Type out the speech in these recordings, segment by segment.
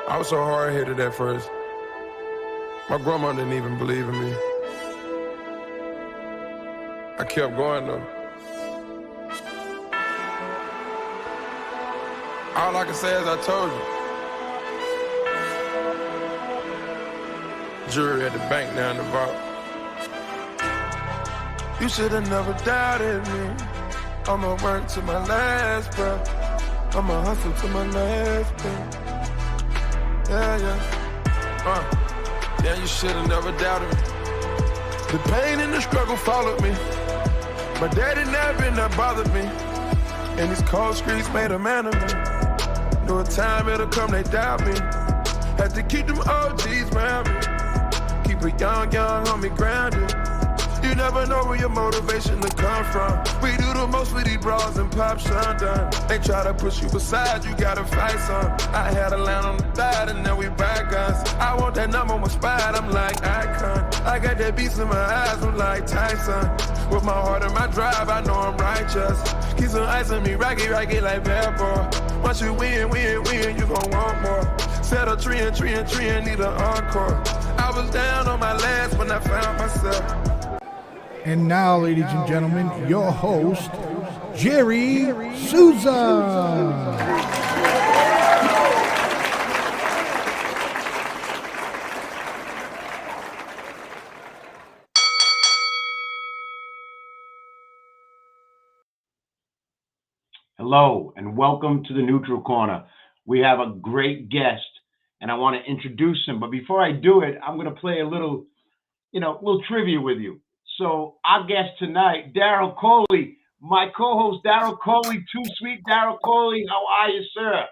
I was so hard-headed at first. My grandma didn't even believe in me. I kept going though. All I can say is I told you. Jury at the bank now in the vault. You should have never doubted me. I'ma work to my last breath. I'ma hustle to my last breath. Yeah, you should have never doubted me. The pain and the struggle followed me. My daddy never been that bothered me. And these cold streets made a man of me. Knew a time it'll come, they doubt me. Had to keep them OGs around me. Keep a young homie grounded. You never know where your motivation to come from. We do the most with these bras and pop shundun. They try to push you aside, you gotta fight some. I had a line on the thigh and now we back guns. I want that number one spot, I'm like icon. I got that beast in my eyes, I'm like Tyson. With my heart and my drive, I know I'm righteous. Keep some ice on me, rocky like bad boy. Once you win, you gon' want more. Set a tree and need an encore. I was down on my last when I found myself. And now, ladies and gentlemen, your host, Jerry Souza. Hello, and welcome to the Neutral Corner. We have a great guest, and I want to introduce him. But before I do it, I'm going to play a little trivia with you. So our guest tonight, Daryl Coley, my co-host Daryl Coley, Too Sweet Daryl Coley. How are you, sir?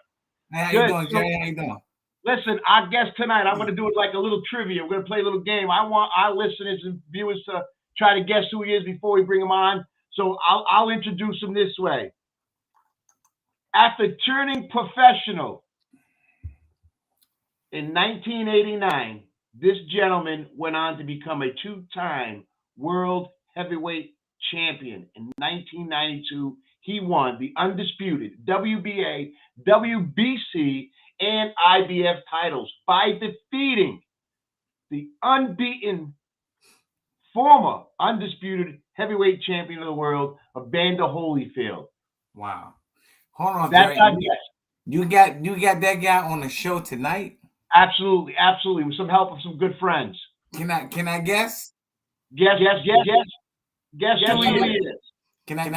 Hey, how you doing, Jerry? How you doing? Listen, our guest tonight, I'm going to do it like a little trivia. We're going to play a little game. I want our listeners and viewers to try to guess who he is before we bring him on. So I'll introduce him this way. After turning professional in 1989, this gentleman went on to become a two-time World Heavyweight Champion. In 1992, he won the undisputed WBA, WBC, and IBF titles by defeating the unbeaten former undisputed heavyweight champion of the world, Evander Holyfield. Wow. Hold on, That's Jerry. You got that guy on the show tonight? Absolutely, with some help of some good friends. Can I guess? Guess who he is. Can I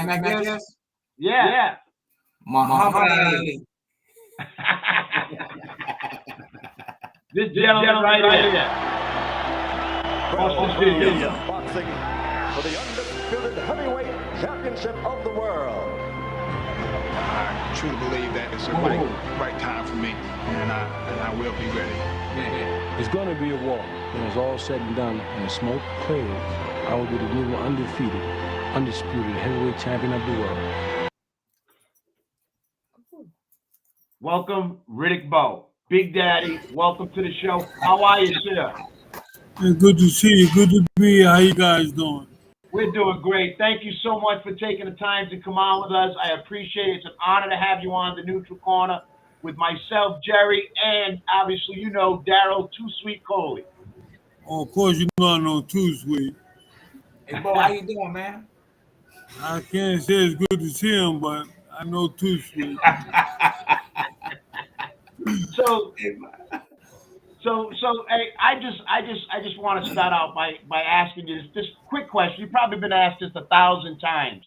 guess? Yeah. Muhammad Ali. This gentleman right here. Boxing for the undisputed heavyweight championship of the world. I truly believe that it's the right time for me, and I will be ready. It's going to be a war. When it's all said and done and the smoke clears, I will be the new undefeated, undisputed heavyweight champion of the world. Welcome, Riddick Bowe. Big Daddy, welcome to the show. How are you, sir? Good to see you. Good to be here. How you guys doing? We're doing great. Thank you so much for taking the time to come on with us. I appreciate it. It's an honor to have you on the Neutral Corner with myself, Jerry, and obviously, Daryl Too Sweet Coley. Oh, of course, you know I know Too Sweet. Hey, Bo, how you doing, man? I can't say it's good to see him, but I know Too Sweet. So, hey, I just want to start out by asking you this quick question. You've probably been asked this 1,000 times.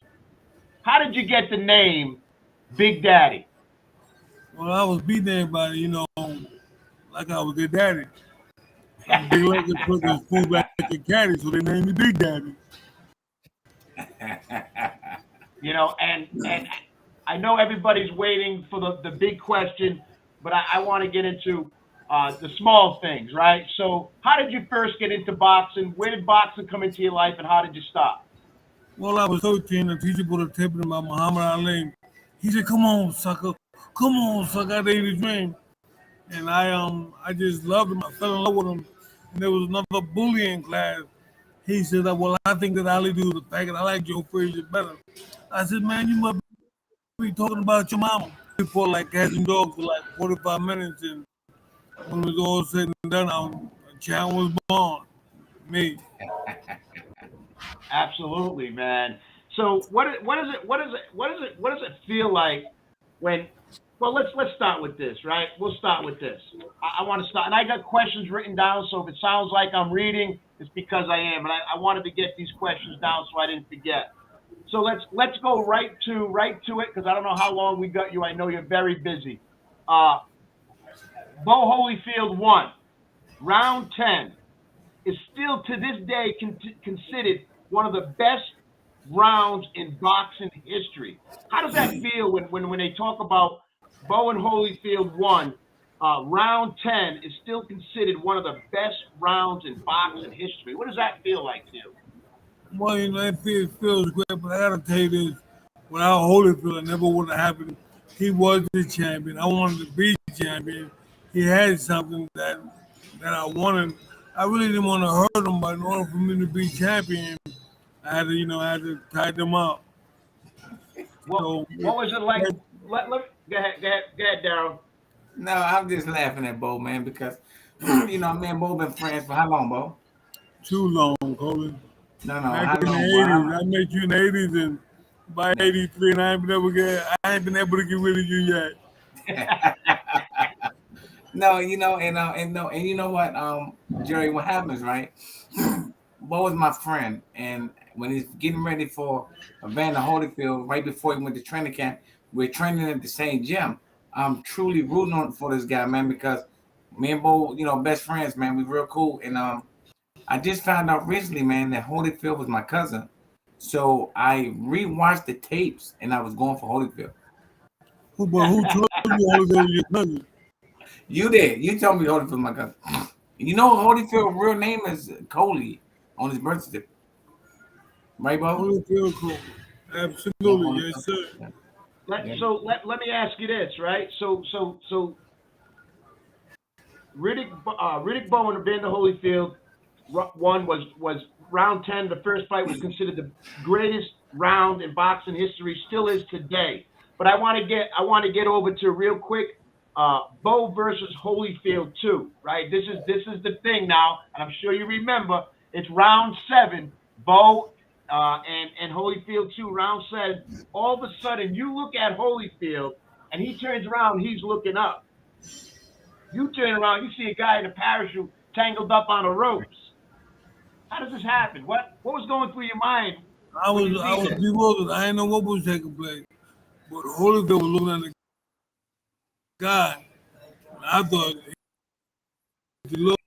How did you get the name Big Daddy? Well, I was beating everybody, like I was their daddy. They like to put their food back in the caddy, so they named me Big Daddy. And I know everybody's waiting for the big question, but I want to get into the small things, right? So how did you first get into boxing? Where did boxing come into your life, and how did you stop? Well, I was 13. The teacher put a tape in about Muhammad Ali. He said, "Come on, sucker. Come on, sucker. I did his dream." And I just loved him. I fell in love with him. And there was another bully in class. He said, "Well, I think that Ali do the fact that I like Joe Frazier better." I said, "Man, you must be talking about your mama." We fought like cats and dogs for like 45 minutes, and When it was all said and done, a child was born. Me. Absolutely, man. So what does it feel like when? Well, let's start with this, right? We'll start with this. I want to start, and I got questions written down. So if it sounds like I'm reading, it's because I am. And I wanted to get these questions down so I didn't forget. So let's go right to it because I don't know how long we got you. I know you're very busy. Bowe Holyfield won round 10. Is still to this day considered one of the best rounds in boxing history. How does that feel when they talk about Bowe and Holyfield won? Round 10 is still considered one of the best rounds in boxing history. What does that feel like to you? Well, that feels great, but I gotta tell you this: without Holyfield, it never would have happened. He was the champion. I wanted to be champion. He had something that I wanted. I really didn't want to hurt him, but in order for me to be champion, I had to tie them up. What was it like? Go ahead, Daryl. No, I'm just laughing at Bowe, man, because me and Bowe been friends for how long, Bowe? Too long, Colin. No, Back how in the long? 80s. I met you in the 80s, and by 83, and I ain't been able to get rid of you yet. No, you know what, Jerry, what happens, right? Bowe is my friend, and when he's getting ready for Evander Holyfield, right before he went to training camp, we're training at the same gym. I'm truly rooting on for this guy, man, because me and Bowe, best friends, man. We real cool, and I just found out recently, man, that Holyfield was my cousin. So I rewatched the tapes, and I was going for Holyfield. Who told you Holyfield was your cousin? You did. You told me Holyfield was my cousin. You know Holyfield's real name is Coley on his birth certificate. Right, Bowe? Holyfield Coley. Absolutely, yes, sir. So let me ask you this, right? So Riddick Bowe and Evander Holyfield one was round 10. The first fight was considered the greatest round in boxing history, still is today. But I want to get over to real quick Bowe versus Holyfield 2, right? This is the thing now, and I'm sure you remember. It's round 7. Bowe and Holyfield 2, round 7. All of a sudden, you look at Holyfield, and he turns around, he's looking up. You turn around, you see a guy in a parachute tangled up on the ropes. How does this happen? What was going through your mind? I was bewildered. I didn't know what was taking place. But Holyfield was looking at the guy. I thought he looked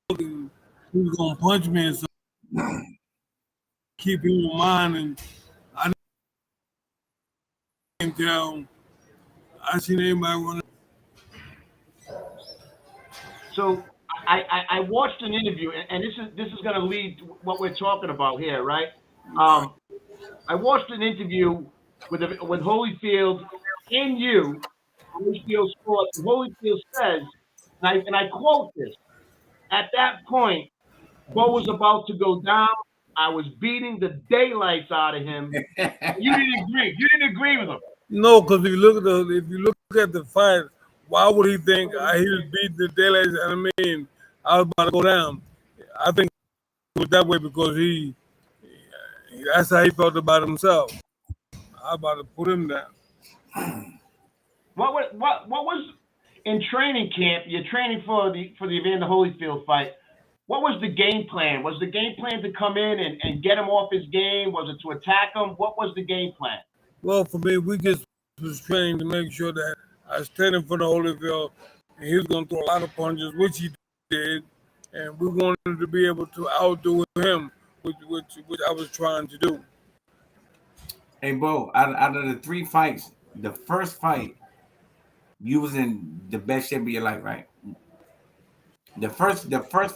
he was gonna punch me and something. Keep him in mind, and I didn't tell. I seen everybody running. So I watched an interview, and this is going to lead to what we're talking about here, right? I watched an interview with Holyfield in you. Holyfield scored. Holyfield says, and I quote this: "At that point, Bowe was about to go down. I was beating the daylights out of him." You didn't agree. You didn't agree with him. No, because if you look at the fight, why would he think he was beating the daylights? I mean, I was about to go down. I think it was that way because that's how he felt about himself. I was about to put him down. What was in training camp? You're training for the Evander Holyfield fight. What was the game plan? Was the game plan to come in and get him off his game? Was it to attack him? What was the game plan? Well, for me, we just was training to make sure that I stayed in front of Holyfield, and he was going to throw a lot of punches, which he did, and we wanted to be able to outdo him, which I was trying to do. Hey, Bowe, out of the 3 fights, the first fight, you was in the best shape of your life, right? The first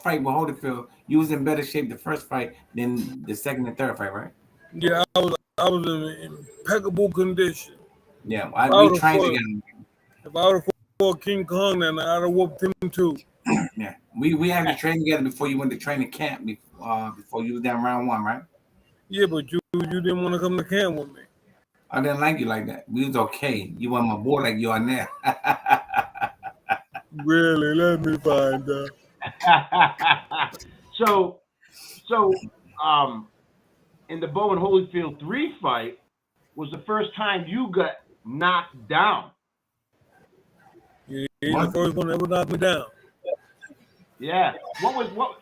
fight with Holyfield, you was in better shape the first fight than the second and third fight, right? Yeah, I was in impeccable condition. Yeah, we trained together. If I would have fought King Kong, then I'd have whooped him too. Yeah, we had to train together before you went to training camp. Before you was down round 1, right? Yeah, but you didn't want to come to camp with me. I didn't like you like that. We was okay. You weren't my boy like you are now. Really? Let me find out. so, so, in the Bowe and Holyfield 3 fight was the first time you got knocked down. He's the first one that ever knocked me down. Yeah.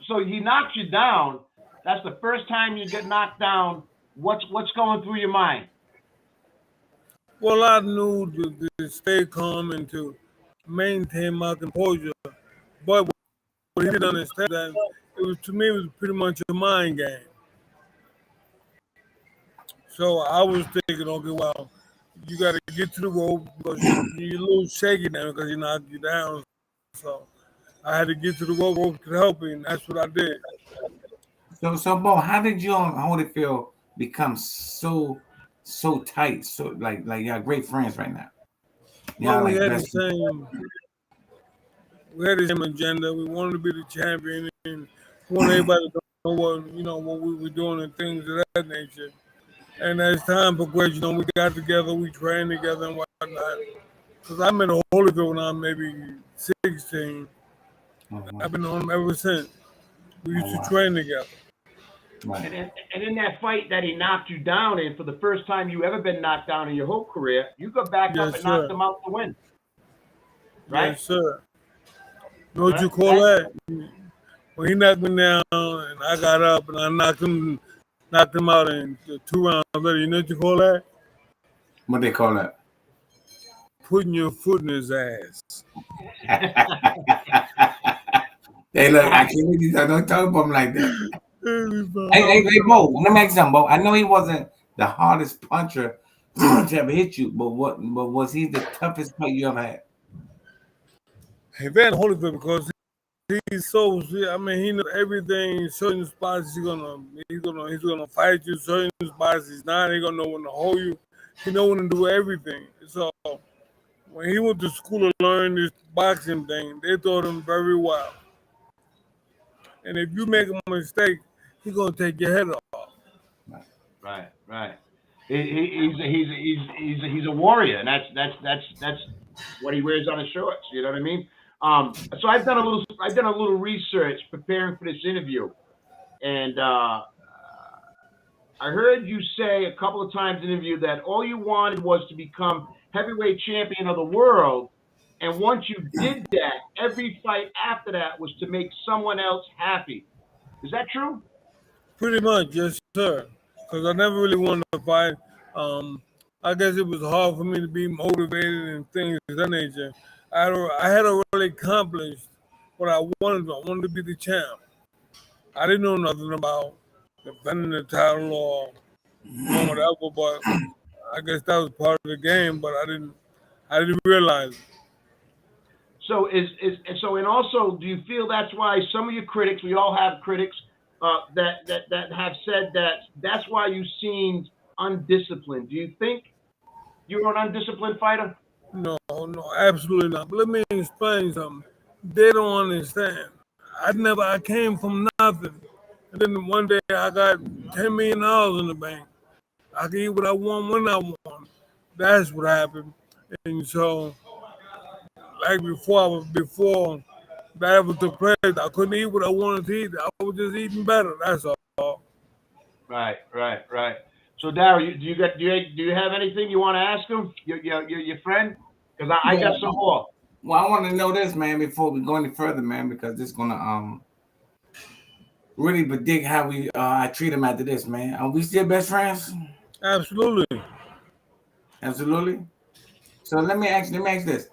So he knocked you down. That's the first time you get knocked down. What's going through your mind? Well, I knew to stay calm and to maintain my composure, but what he didn't understand that to me it was pretty much a mind game. So I was thinking, okay, well, you got to get to the rope because you're a little shaky now because he knocked you down. So I had to get to the rope. Rope could help me, and that's what I did. So Bowe, how did you and Holyfield become so tight? So like y'all great friends right now. Well, Y'all like best we had the same agenda. We wanted to be the champion, and we wanted everybody to know what we were doing and things of that nature. And as time progressed, we got together, we trained together and whatnot. Because I met Holyfield when I was maybe 16. I've been on him ever since. We used to train together. Right. And in that fight that he knocked you down in, for the first time you ever been knocked down in your whole career, you got back up and knocked him out to win. Right? Yes, sir. You know what you call that? When he knocked me down and I got up and I knocked him out in 2 rounds later, you know what you call that? What they call that? Putting your foot in his ass. Hey, look, I can't believe don't talk about him like that. Hey, Bowe, let me ask you something, Bowe. I know he wasn't the hardest puncher to ever hit you, but was he the toughest fight you ever had? Hey, Van Holyfield, because he's so, I mean, he knows everything. Certain spots he's gonna fight you. Certain spots he's not. He's gonna know when to hold you. He know when to do everything. So when he went to school to learn this boxing thing, they taught him very well. And if you make a mistake, he's gonna take your head off. Right. He's a warrior, and that's what he wears on his shorts. You know what I mean? So I've done a little research preparing for this interview, and I heard you say a couple of times in the interview that all you wanted was to become heavyweight champion of the world, and once you did that, every fight after that was to make someone else happy. Is that true? Pretty much, yes, sir. Because I never really wanted to fight. I guess it was hard for me to be motivated and things of that nature. I had already accomplished what I wanted. I wanted to be the champ. I didn't know nothing about defending the title or whatever, but I guess that was part of the game. But I didn't realize it. So and also, do you feel that's why some of your critics, we all have critics, that have said that's why you seemed undisciplined? Do you think you're an undisciplined fighter? No, absolutely not. But let me explain something. They don't understand. I came from nothing. And then one day I got $10 million in the bank. I can eat what I want when I want. That's what happened. And so, like before that ever took place, I couldn't eat what I wanted to eat. I was just eating better. That's all. Right. So, Daryl, do you have anything you want to ask him, your friend? Because I got some more. Well, I want to know this, man, before we go any further, man, because this is gonna really predict how I treat him after this, man. Are we still best friends? Absolutely. So let me ask this.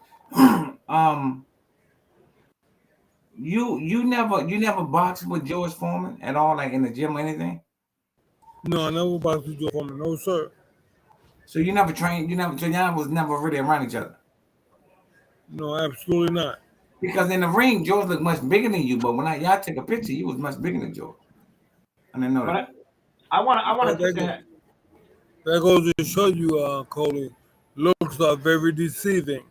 You never boxed with George Foreman at all, like in the gym or anything? No, I never boxed with George Foreman. No, sir. So you never trained? So y'all was never really around each other? No, absolutely not. Because in the ring, George looked much bigger than you, but when y'all take a picture, you was much bigger than George. I didn't know that. I want to take that. That goes to show you, Coley. Looks are very deceiving.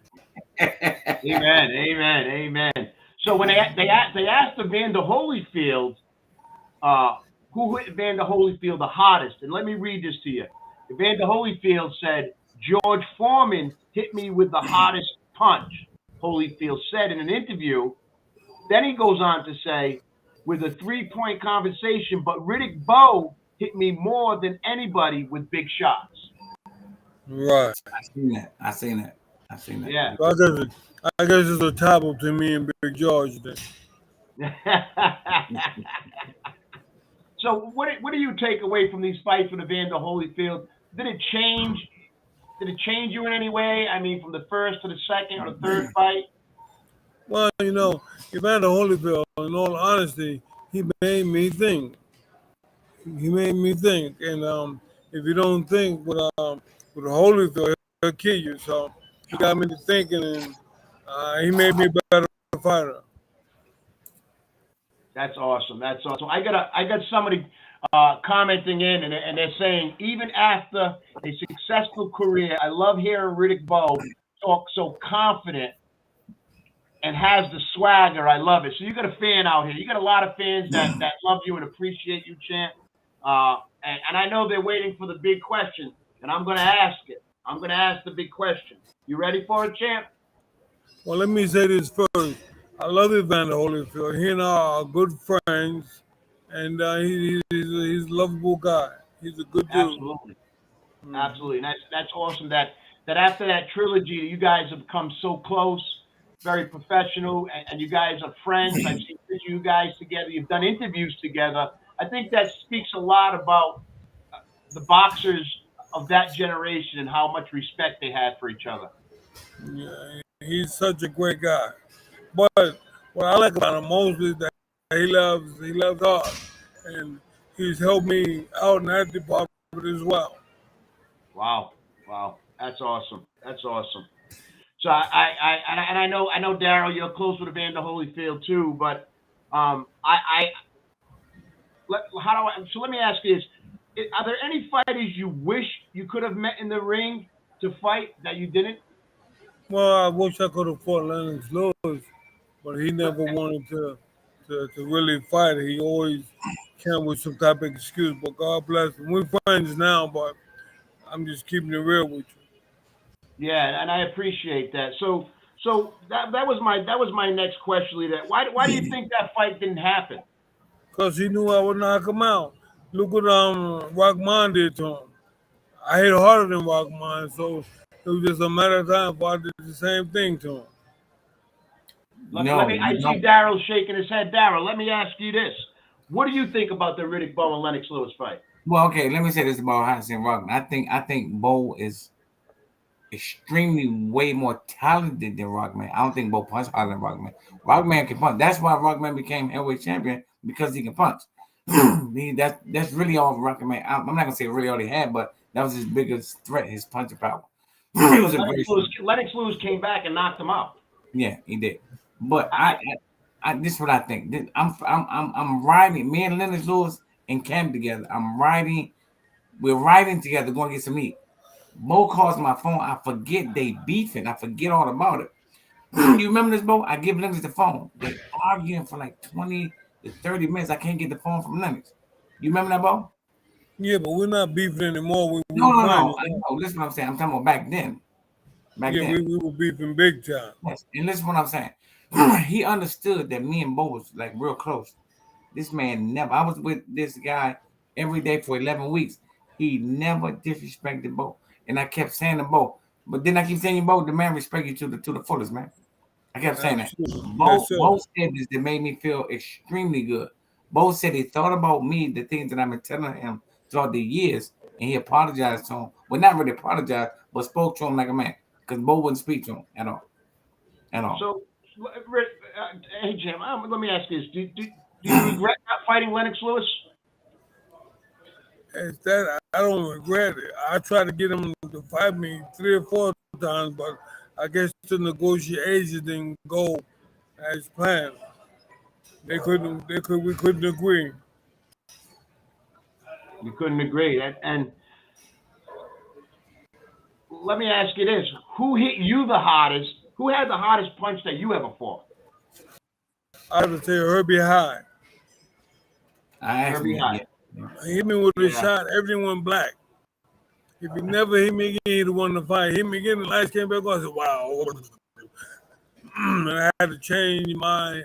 Amen. So when they asked Evander Holyfield, who hit Evander Holyfield the hardest, and let me read this to you. Evander Holyfield said, George Foreman hit me with the hardest punch. Holyfield said in an interview. Then he goes on to say, with a 3-point conversation, but Riddick Bowe hit me more than anybody with big shots. Right. I seen that. Yeah. So I guess it's a top up to me and Big George then. So what do you take away from these fights with Evander Holyfield? Did it change you in any way? I mean, from the first to the second or the third fight? Well, Evander Holyfield, in all honesty, he made me think. And if you don't think with Holyfield, he'll kill you. So he got me to thinking, and he made me a better fighter. That's awesome. I got somebody commenting in, and they're saying, even after a successful career, I love hearing Riddick Bowe talk so confident and has the swagger. I love it. So you got a fan out here. You got a lot of fans that love you and appreciate you, champ. And I know they're waiting for the big question, and I'm going to ask it. I'm going to ask the big question. You ready for it, champ? Well, let me say this first. I love Evander Holyfield. He and I are good friends, and he's a lovable guy. He's a good dude. Absolutely. Absolutely. And that's awesome that after that trilogy, you guys have come so close, very professional, and you guys are friends. I've seen you guys together. You've done interviews together. I think that speaks a lot about the boxers of that generation and how much respect they had for each other. Yeah, he's such a great guy. But what I like about him most is that he loves art, and he's helped me out in that department as well. Wow, that's awesome. So I know Daryl, you're close with Evander Holyfield too, but let me ask you this: are there any fighters you wish you could have met in the ring to fight that you didn't? Well, I wish I could have fought Lennox Lewis, but he never wanted to really fight. He always came with some type of excuse. But God bless him. We're friends now, but I'm just keeping it real with you. Yeah, and I appreciate that. So that was my next question, Leader. Why do you think that fight didn't happen? Because he knew I would knock him out. Look what Rockman did to him. I hit harder than Rockman, so it was just a matter of time before I did the same thing to him. I see Daryl shaking his head. Daryl, let me ask you this. What do you think about the Riddick Bowe and Lennox Lewis fight? Well, okay, let me say this about Hanson Rockman. I think Bowe is extremely way more talented than Rockman. I don't think Bowe punch harder than Rockman. Rockman can punch. That's why Rockman became heavyweight champion, because he can punch. That's really all Rockman. I'm not gonna say really all he had, but that was his biggest threat, his punching power. Lennox Lewis came back and knocked him out. Yeah, he did. But I this is what I think. I'm riding. Me and Lennox Lewis in camp together. We're riding together, going to get some meat. Bowe calls my phone. I forget they beefing. I forget all about it. You remember this, Bowe? I give Lennox the phone. They arguing for like 20 to 30 minutes. I can't get the phone from Lennox. You remember that, Bowe? Yeah, but we're not beefing anymore. No. Listen what I'm saying. I'm talking about back then. We were beefing big time. Yes. And listen what I'm saying. He understood that me and Bowe was like real close. This man never. I was with this guy every day for 11 weeks. He never disrespected Bowe. And I kept saying to Bowe, but then I keep saying, Bowe, the man respect you to the fullest, man. I kept saying that. Bowe said this that made me feel extremely good. Bowe said he thought about me, the things that I've been telling him throughout the years, and he apologized to him. Well, not really apologized, but spoke to him like a man, because Bowe wouldn't speak to him at all. So, hey, Jim, let me ask you this. Do you regret not fighting Lennox Lewis? It's that I don't regret it. I tried to get him to fight me 3 or 4 times, but I guess the negotiations didn't go as planned. We couldn't agree. You couldn't agree. And let me ask you this. Who hit you the hardest? Who had the hardest punch that you ever fought? I would say Herbie High. Herbie High. He hit me with a shot, everyone black. If he never hit me again, he'd have won the fight. Hit me again, the lights came back on. I said, wow. and I had to change I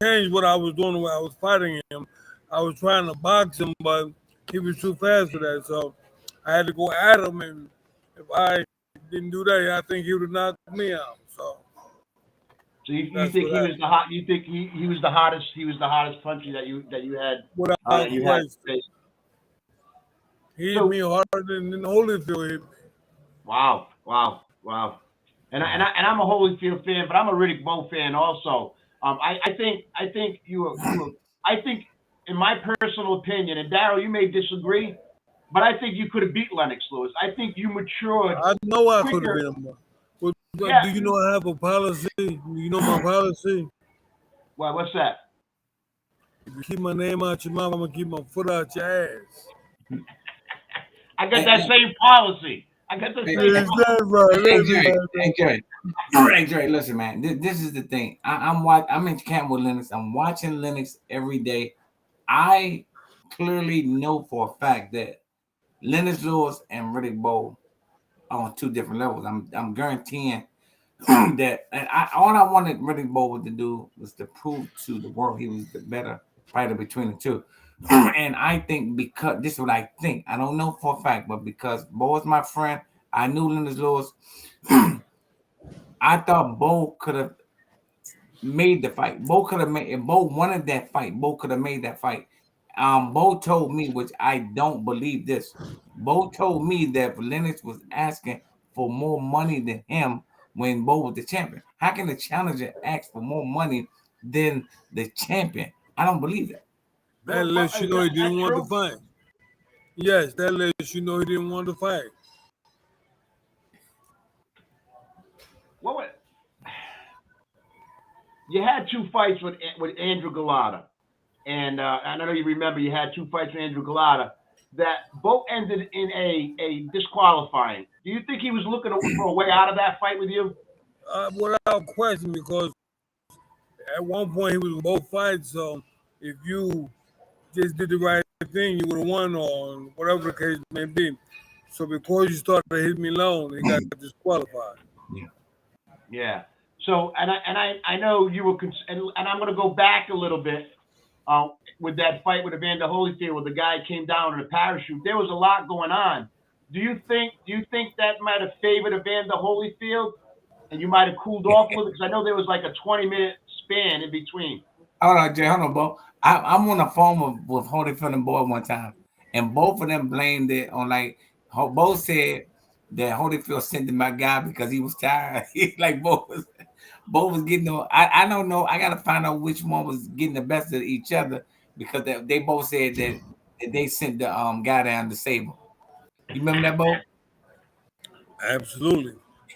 changed what I was doing when I was fighting him. I was trying to box him, but he was too fast for that. So I had to go at him, and if I didn't do that, I think he would have knocked me out. So you think he was the hot? You think he was the hottest? He was the hottest puncher that you had. Without That you had question, he hit me harder than Holyfield hit me. Wow. And I'm a Holyfield fan, but I'm a Riddick Bowe fan also. I think in my personal opinion, and Daryl, you may disagree, but I think you could have beat Lennox Lewis. I think you matured. I know I could have beat him. But Yeah. do you know I have a policy? You know my policy? Well, what's that? If you keep my name out your mouth, I'm going to keep my foot out your ass. I got that same policy. I got the same policy. Hey, Jerry, listen, man. This is the thing. I'm in camp with Lennox. I'm watching Lennox every day. I clearly know for a fact that Lennox Lewis and Riddick Bowe are on two different levels. I'm guaranteeing that. And all I wanted Riddick Bowe to do was to prove to the world he was the better fighter between the two. And I think because this is what I think. I don't know for a fact, but because Bowe is my friend, I knew Lennox Lewis. I thought Bowe could have made the fight. Bowe could have made. If Bowe wanted that fight, Bowe could have made that fight. Bowe told me, which I don't believe this. Bowe told me that Lennox was asking for more money than him when Bowe was the champion. How can the challenger ask for more money than the champion? I don't believe that. That lets you know he didn't want to fight. Yes, that lets you know he didn't want to fight. What? You had two fights with Andrew Galata, and I know you remember you had two fights with Andrew Galata that both ended in a disqualifying. Do you think he was looking for a way out of that fight with you? Without question, because at one point he was in both fights. So if you just did the right thing, you would have won, or whatever the case may be. So because you started to hit me low, he got disqualified. Yeah. So and I know you were, and I'm going to go back a little bit with that fight with Evander Holyfield, where the guy came down in a parachute. There was a lot going on. Do you think that might have favored Evander Holyfield, and you might have cooled off a little? Because I know there was like a 20-minute span in between. Hold on, Jay. Hold on, Bo. I'm on the phone with Holyfield and Bowe one time, and both of them blamed it on, like, Bowe said that Holyfield sent to my guy because he was tired. Like Bowe was getting on. I don't know. I got to find out which one was getting the best of each other, because they both said that they sent the guy down to save him. You remember that, Bowe? Absolutely.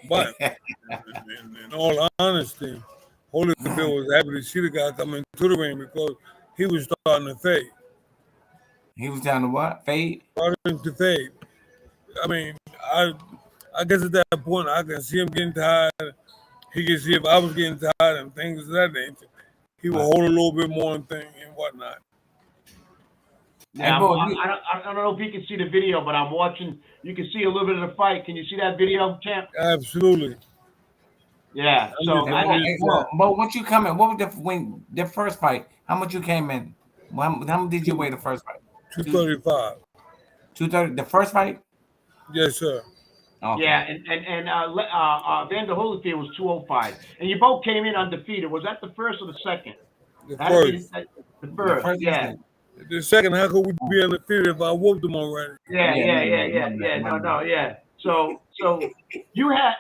But in all honesty, Holyfield was happy to see the guy come into the ring because he was starting to fade. He was starting to what? Fade? Starting to fade. I mean, I guess at that point, I can see him getting tired. He can see if I was getting tired and things of that nature. He will hold a little bit more and whatnot. Yeah, I don't know if you can see the video, but I'm watching. You can see a little bit of the fight. Can you see that video, champ? Absolutely. Yeah. So, but once you come in, what was the first fight? How much you came in? How much did you weigh the first fight? 235. 230. The first fight? Yes, sir. Okay. Yeah, and Evander Holyfield was 205, and you both came in undefeated. Was that the first or the second? The first. The first. Yeah. The second, how could we be undefeated if I whooped them already? Yeah. No. Yeah. So you had.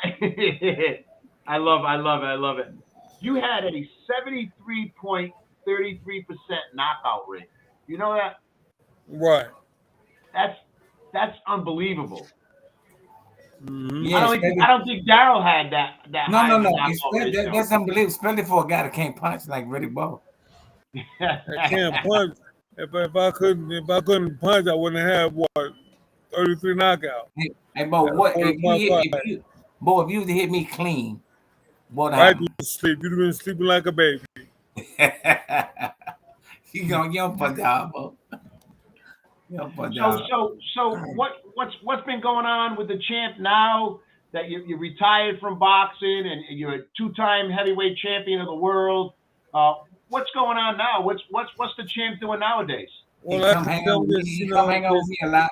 I love it. You had a 73.33% knockout rate. You know that? Right. That's unbelievable. Mm-hmm. Yeah, I don't think Daryl had that. No. That's unbelievable, especially for a guy that can't punch like Riddick Bowe. I can't punch. If I couldn't punch, I wouldn't have 33 knockout. Hey, Bo, if you hit me clean, what happened? I sleep. You've been sleeping like a baby. You don't put down, Bo. So what's been going on with the champ now that you retired from boxing and you're a 2-time heavyweight champion of the world. What's going on now? What's the champ doing nowadays? He come hang out with me. He come hang out with me a lot.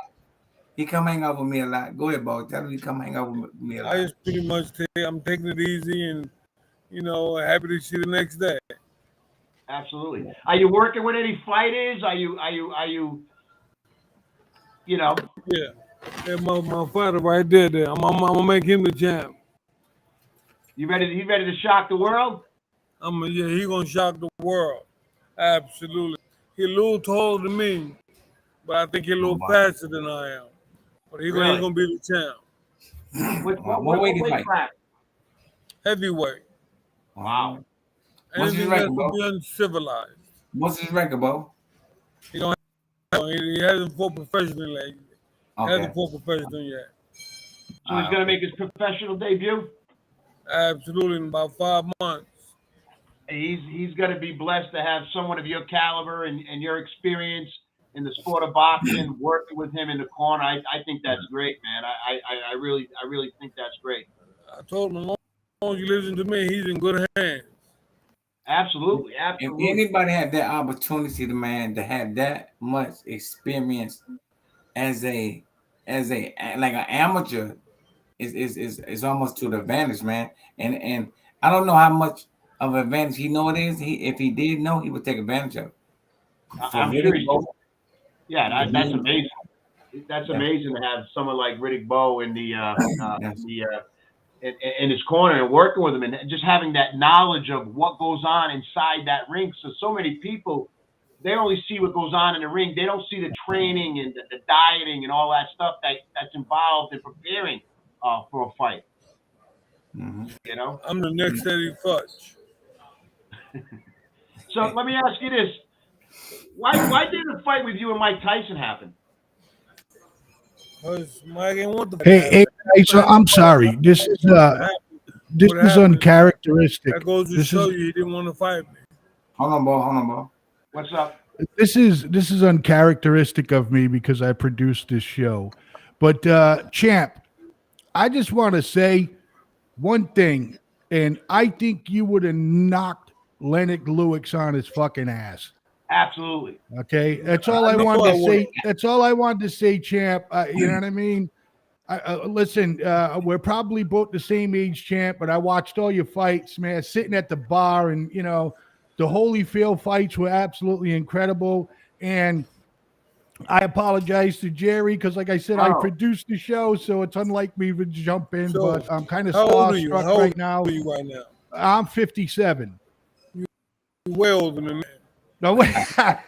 He come hang out with me a lot. Go ahead, Bo. Tell him he come hang out with me a lot. I just pretty much I'm taking it easy and happy to see the next day. Absolutely. Are you working with any fighters? Are you Yeah, my fighter right there. I'm gonna make him the champ. He ready to shock the world? He gonna shock the world. Absolutely. He a little taller than me, but I think he a little faster than I am. But he's gonna be the champ. What weight he fight? Heavyweight. Wow. What's his record, Bo? Be uncivilized. What's his record, Bo? He hasn't fought professionally. Okay. Hasn't fought professionally yet. So he's gonna make his professional debut? Absolutely, in about 5 months. He's gonna be blessed to have someone of your caliber and your experience in the sport of boxing, working with him in the corner. I think that's great, man. I really think that's great. I told him, as long as you listen to me, he's in good hands. Absolutely. If anybody had that opportunity, to have that much experience as an amateur, is almost to the advantage, man. And I don't know how much of an advantage he know it is. If he did know, he would take advantage of it. I'm sure. Yeah, that's amazing. That's amazing to have someone like Riddick Bowe in in his corner and working with him and just having that knowledge of what goes on inside that ring. So many people, they only see what goes on in the ring. They don't see the training and the dieting and all that stuff that's involved in preparing for a fight. Mm-hmm. You know, I'm the next Eddie Futch. So let me ask you this: Why did the fight with you and Mike Tyson happen? Because Mike ain't want the Hey, so I'm sorry. This is uncharacteristic. That goes to show you he didn't want to fight me. Hold on, Bo. What's up? This is uncharacteristic of me because I produced this show. But champ, I just want to say one thing, and I think you would have knocked Lennox Lewis on his fucking ass. Absolutely. Okay, that's all I wanted to say. That's all I wanted to say, champ. You know what I mean? Listen, we're probably both the same age, champ, but I watched all your fights, man, sitting at the bar, and the Holyfield fights were absolutely incredible. And I apologize to Jerry because, like I said, I produced the show, so it's unlike me to jump in. So, but I'm kind of how old are you? starstruck How old right now. are you right now? I'm 57. You're way older than me. No way. What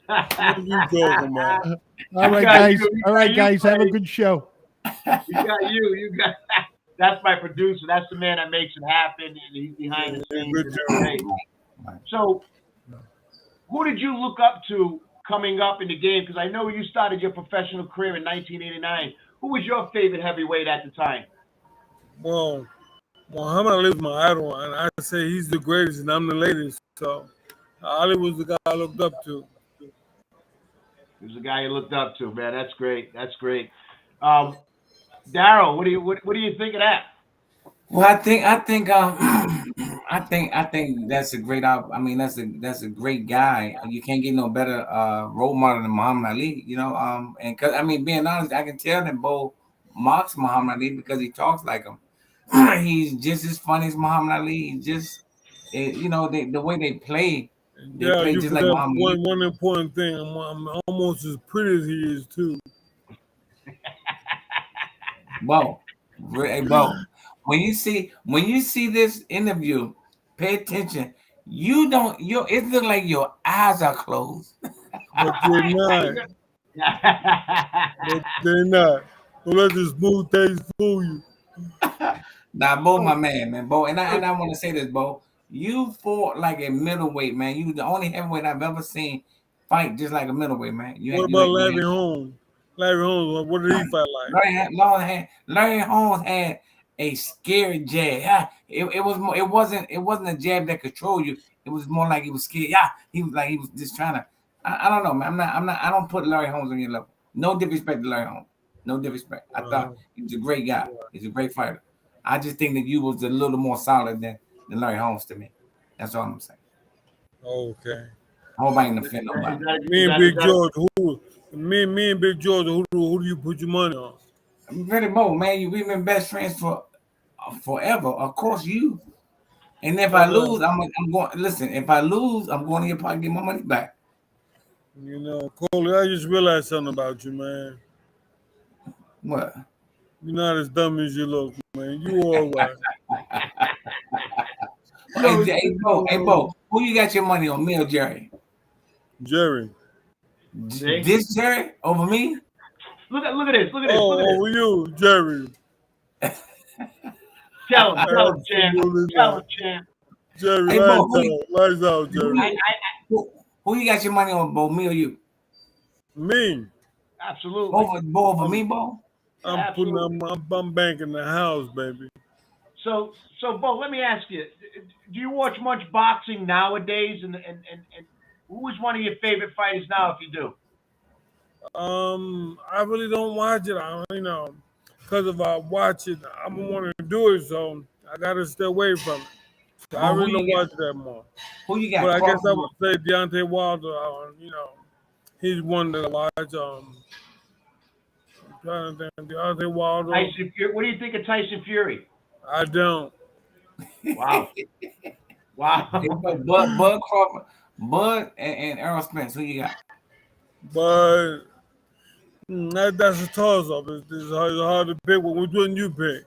are you talking about? All right, guys. Have a good show. You got. That's my producer. That's the man that makes it happen, and he's behind the scenes. So, who did you look up to coming up in the game? Because I know you started your professional career in 1989. Who was your favorite heavyweight at the time? Well, Muhammad Ali was my idol, and I say he's the greatest, and I'm the latest. So, Ali was the guy I looked up to. He was the guy you looked up to, man. That's great. That's great. Daryl, what do you think of that? Well, I think that's a great. I mean, that's a great guy. You can't get no better role model than Muhammad Ali. And because being honest, I can tell that Bo mocks Muhammad Ali because he talks like him. He's just as funny as Muhammad Ali. He's just, the way they play. They play just like Muhammad Ali. One important thing. I'm almost as pretty as he is too. Bo, when you see this interview, pay attention. It looks like your eyes are closed. But they're not. They're not. Don't let the smooth taste fool you. Now, Bo, my man, Bo, and I want to say this, Bo. You fought like a middleweight, man. You the only heavyweight I've ever seen fight just like a middleweight, man. What about Larry Holmes? Larry Holmes, what did he fight like? Larry Holmes had a scary jab. Yeah, it wasn't a jab that controlled you. It was more like he was scared. Yeah, he was just trying to. I don't know, man. I don't put Larry Holmes on your level. No disrespect to Larry Holmes. No disrespect. I thought he was a great guy. He's a great fighter. I just think that you was a little more solid than Larry Holmes to me. That's all I'm saying. Okay. I hope I ain't offend nobody. Me and Big George, me and Big George, who do you put your money on? Really, Bowe, man, we've been best friends for forever. Of course, you. And if I lose, I'm going. Listen, if I lose, I'm going to your pocket, get my money back. You know, Coley, I just realized something about you, man. What? You're not as dumb as you look, man. You all right. Hey, Bowe, who you got your money on, me or Jerry? Jerry. This Jerry over me? Look at this. Oh, over you, Jerry. Tell him, champ. Jerry, hey, lights out, Jerry. Who you got your money on, Bowe, me or you? Me. Absolutely. Over me, Bowe? I'm banking the house, baby. So Bowe, let me ask you: do you watch much boxing nowadays? And who is one of your favorite fighters now, if you do? I really don't watch it. Because if I watch it, I'm gonna want to do it, so I gotta stay away from it. So I really don't watch that more. Who you got? But I guess I would say Deontay Wilder. He's one that I watch. I'm trying to think. Deontay Wilder. Tyson Fury. What do you think of Tyson Fury? I don't. Wow. Bud Crawford, Bud and Errol Spence. Who you got? But that's a toss-up. It's hard to pick. Which one you pick?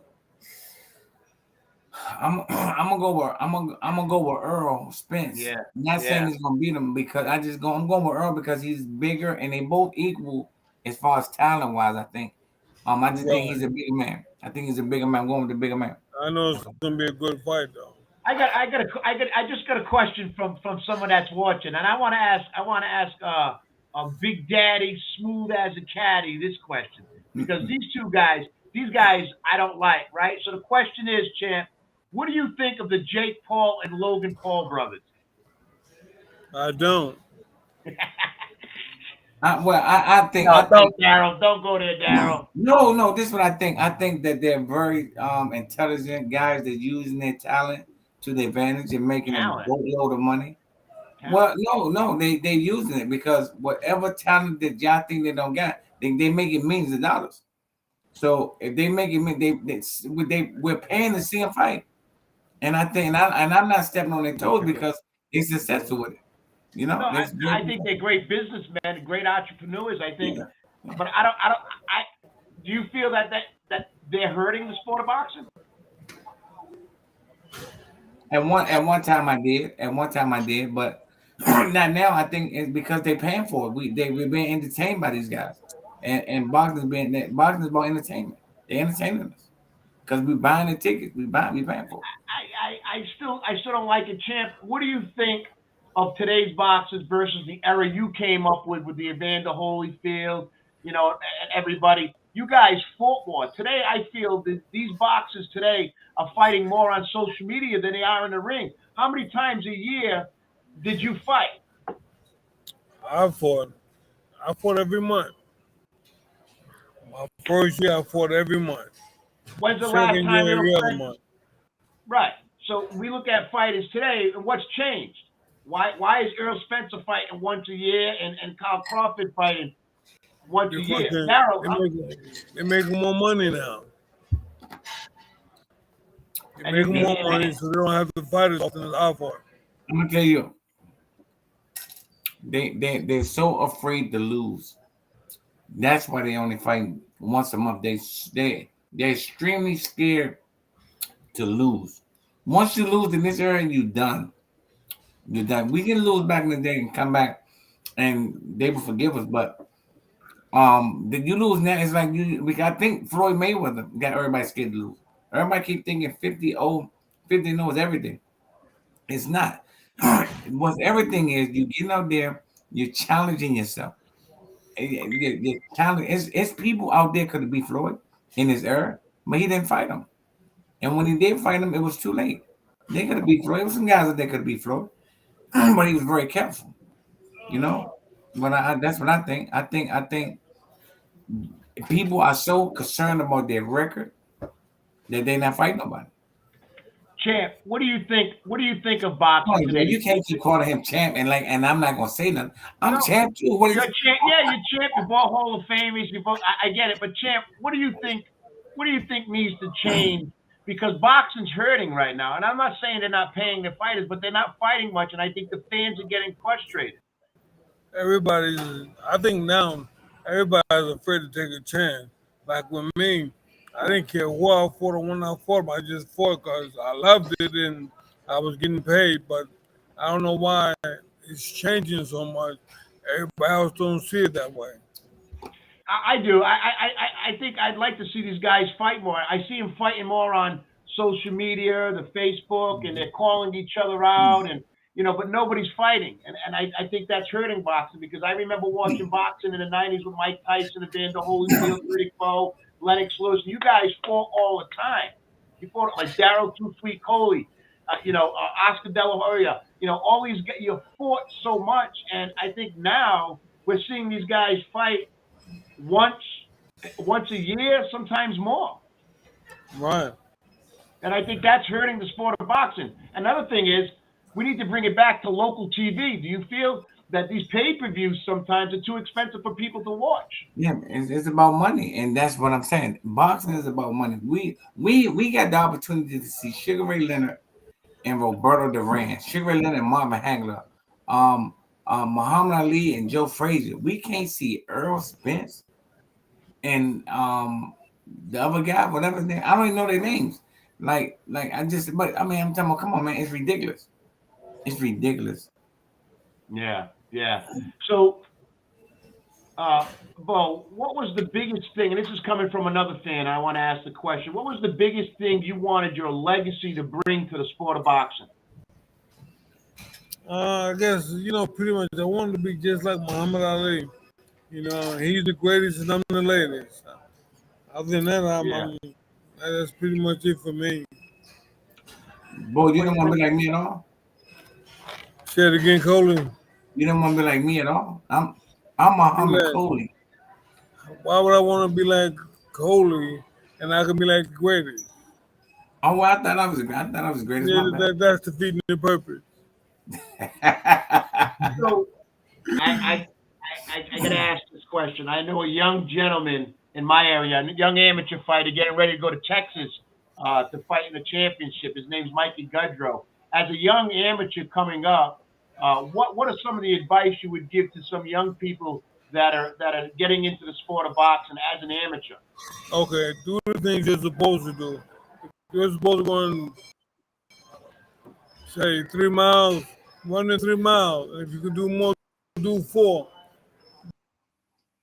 I'm gonna go with Earl Spence. Yeah. Not saying he's gonna beat him because I'm going with Earl because he's bigger and they both equal as far as talent wise. I think. I just think he's a bigger man. I think he's a bigger man. I'm going with the bigger man. I know it's gonna be a good fight though. I just got a question from someone that's watching, and I want to ask a Big Daddy, smooth as a caddy, this question, because these guys I don't like, right? So the question is, champ, what do you think of the Jake Paul and Logan Paul brothers? I don't. I think. Daryl, don't go there, Daryl. No, this is what I think. I think that they're very intelligent guys that using their talent to their advantage and making a boatload of money. Well, no, they using it because whatever talent that y'all think they don't got, they make it millions of dollars. So if they make it, we're paying to see them fight, and I think, and I'm not stepping on their toes because they're successful with it. You know, I think they're great businessmen, great entrepreneurs. I think, but I do you feel that they're hurting the sport of boxing? At one time I did, but not now. I think it's because they're paying for it. We're being entertained by these guys, and boxing is about entertainment. They're entertaining us because we buying the tickets. We paying for it. I still don't like it, champ. What do you think of today's boxers versus the era you came up with the Evander Holyfield, and everybody? You guys fought more. Today, I feel that these boxers today are fighting more on social media than they are in the ring. How many times a year did you fight? I fought every month. My first year, I fought every month. When's the last time you fought? Right. So we look at fighters today, and what's changed? Why is Errol Spencer fighting once a year and Kyle Crawford fighting once a year? They're making more money now. They're making more money, so they don't have to fight as often as I fought. I'm gonna tell you, they're so afraid to lose. That's why they only fight once a month. They're extremely scared to lose. Once you lose in this area, you're done. You're done. We can lose back in the day and come back, and they will forgive us. But did you lose now? It's like I think Floyd Mayweather got everybody scared to lose. Everybody keep thinking 50-0 is everything. It's not. What everything is, you get out there, you're challenging yourself. You're challenging. It's people out there could beat Floyd in his era, but he didn't fight him. And when he did fight him, it was too late. They could have beat Floyd. There were some guys that they could have beat Floyd, but he was very careful. But that's what I think. I think people are so concerned about their record that they're not fighting nobody. Champ, what do you think? What do you think of boxing today? You can't keep calling him champ and I'm not gonna say nothing. I'm champ too. What is you're champ? Yeah, you're champ. You're both Hall of Famers. You both. I get it, but champ, what do you think? What do you think needs to change? Because boxing's hurting right now, and I'm not saying they're not paying their fighters, but they're not fighting much, and I think the fans are getting frustrated. I think now everybody's afraid to take a chance. Like with me, I didn't care who I fought or when I fought, I just fought because I loved it and I was getting paid. But I don't know why it's changing so much. Everybody else don't see it that way. I do. I think I'd like to see these guys fight more. I see them fighting more on social media, the Facebook, and they're calling each other out, and but nobody's fighting. And I think that's hurting boxing, because I remember watching boxing in the 90s with Mike Tyson, Evander Holyfield, Riddick, Bowe, Lennox Lewis. You guys fought all the time. You fought like Daryl Too Sweet Coley, Oscar De La Hoya. All these guys, you fought so much, and I think now we're seeing these guys fight once a year, sometimes more. Right. And I think that's hurting the sport of boxing. Another thing is, we need to bring it back to local TV. Do you feel that these pay-per-views sometimes are too expensive for people to watch? Yeah, it's about money, and that's what I'm saying. Boxing is about money. We got the opportunity to see Sugar Ray Leonard and Roberto Duran, Sugar Ray Leonard and Marvin Hagler, Muhammad Ali and Joe Frazier. We can't see Earl Spence and the other guy, whatever his name. I don't even know their names. I'm talking about, come on, man, it's ridiculous. It's ridiculous. Yeah. So, Bo, what was the biggest thing? And this is coming from another fan. I want to ask the question. What was the biggest thing you wanted your legacy to bring to the sport of boxing? I guess, pretty much I wanted to be just like Muhammad Ali. He's the greatest and I'm the latest. Other than that, that's pretty much it for me. Bo, you don't want to be like me at all? Say it again, Coley. You don't want to be like me at all? I'm Muhammad Coley. Why would I want to be like Coley and I could be like the greatest? Oh, well, I thought I was greatest. Yeah, that's defeating the purpose. So, I got to ask this question. I know a young gentleman in my area, a young amateur fighter, getting ready to go to Texas to fight in the championship. His name's Mikey Goodrow. As a young amateur coming up, what are some of the advice you would give to some young people that are getting into the sport of boxing as an amateur? Okay, do the things you're supposed to do. You're supposed to go and say 3 miles, run in 3 miles. If you can do more, do 4.